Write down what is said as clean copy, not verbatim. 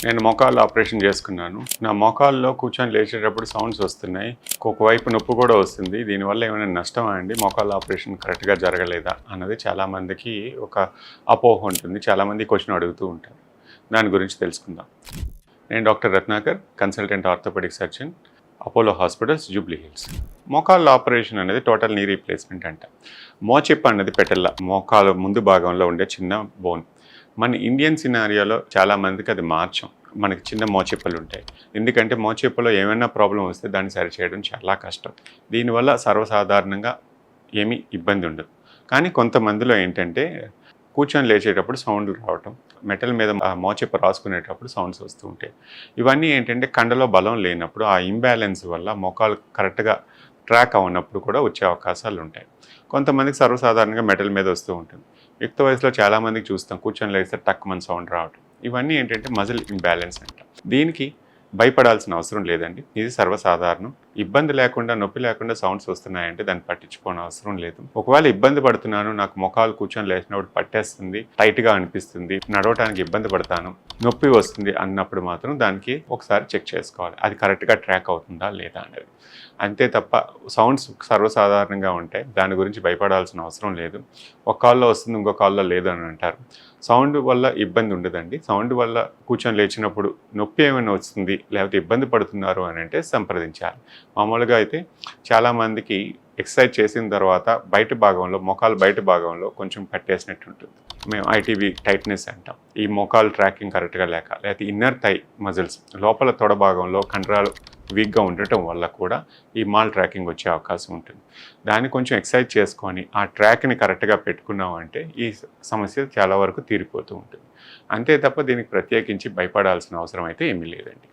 నేను మోకాళ్ళ ఆపరేషన్ చేసుకున్నాను. నా మోకాల్లో కూర్చొని లేచేటప్పుడు సౌండ్స్ వస్తున్నాయి. ఒకవైపు నొప్పి కూడా వస్తుంది. దీనివల్ల ఏమైనా నష్టమా అండి? మోకాళ్ళ ఆపరేషన్ కరెక్ట్‌గా జరగలేదా? అన్నది చాలామందికి ఒక అపోహ ఉంటుంది. చాలామంది క్వెషన్ అడుగుతూ ఉంటారు. దాని గురించి తెలుసుకుందాం. నేను doctor Ratnakar, consultant orthopaedic surgeon, Apollo hospitals, Jubilee Hills. మోకాళ్ళ ఆపరేషన్ అనేది టోటల్ నీ రీప్లేస్మెంట్ అంట. మోచిప్ప అన్నది పెట్టెల్ల మోకాలు ముందు భాగంలో ఉండే చిన్న బోన్. మన ఇండియన్ సినారియోలో చాలామందికి అది మార్చం. మనకి చిన్న మోచిప్పలు ఉంటాయి. ఎందుకంటే మోచిప్పలో ఏమైనా ప్రాబ్లం వస్తే దాన్ని సరిచేయడం చాలా కష్టం. దీనివల్ల సర్వసాధారణంగా ఏమీ ఇబ్బంది ఉండదు. కానీ కొంతమందిలో ఏంటంటే కూర్చొని లేచేటప్పుడు సౌండ్లు రావటం, మెటల్ మీద మోచిప్ప రాసుకునేటప్పుడు సౌండ్స్ వస్తూ ఉంటాయి. ఇవన్నీ ఏంటంటే కండలో బలం లేనప్పుడు ఆ ఇంబ్యాలెన్స్ వల్ల మోకాలు కరెక్ట్గా ట్రాక్ అవునప్పుడు కూడా వచ్చే అవకాశాలు ఉంటాయి. కొంతమందికి సర్వసాధారణంగా మెటల్ మీద వస్తూ ఉంటుంది. యుక్త వయసులో చాలామందికి చూస్తాం కూర్చొని లేస్తే టక్కుమని సౌండ్ రావటం. ఇవన్నీ ఏంటంటే మజిల్ ఇంబ్యాలెన్స్ అంటాం. దీనికి భయపడాల్సిన అవసరం లేదండి. ఇది సర్వసాధారణం. ఇబ్బంది లేకుండా, నొప్పి లేకుండా సౌండ్స్ వస్తున్నాయంటే దాన్ని పట్టించుకోని అవసరం లేదు. ఒకవేళ ఇబ్బంది పడుతున్నాను, నాకు మోకాలు కూర్చొని లేచినప్పుడు పట్టేస్తుంది, టైట్‌గా అనిపిస్తుంది, నడవటానికి ఇబ్బంది పడతాను, నొప్పి వస్తుంది అన్నప్పుడు మాత్రం దానికి ఒకసారి చెక్ చేసుకోవాలి. అది కరెక్ట్‌గా ట్రాక్ అవుతుందా లేదా అనేది. అంతే తప్ప సౌండ్స్ సర్వసాధారణంగా ఉంటాయి. దాని గురించి భయపడాల్సిన అవసరం లేదు. ఒక కాల్లో వస్తుంది, ఇంకో కాల్లో లేదు అని అంటారు. సౌండ్ వల్ల ఇబ్బంది ఉండదండి. సౌండ్ వల్ల కూర్చొని లేచినప్పుడు నొప్పి ఏమైనా వస్తుంది, లేకపోతే ఇబ్బంది పడుతున్నారు అని అంటే సంప్రదించాలి. మామూలుగా అయితే చాలామందికి ఎక్సర్సైజ్ చేసిన తర్వాత బయట భాగంలో, మోకాలు బయట భాగంలో కొంచెం పట్టేసినట్టు ఉంటుంది. మేము ఐటీబీ టైట్నెస్ అంటాం. ఈ మోకాలు ట్రాకింగ్ కరెక్ట్గా లేకపోతే ఇన్నర్ థై మజిల్స్ లోపల తొడ భాగంలో కండరాలు వీక్గా ఉండటం వల్ల కూడా ఈ మాల్ ట్రాకింగ్ వచ్చే అవకాశం ఉంటుంది. దాన్ని కొంచెం ఎక్సర్సైజ్ చేసుకొని ఆ ట్రాక్ని కరెక్ట్గా పెట్టుకున్నామంటే ఈ సమస్య చాలా వరకు తీరిపోతూ ఉంటుంది. అంతే తప్ప దీనికి ప్రత్యేకించి భయపడాల్సిన అవసరం అయితే ఏమీ లేదండి.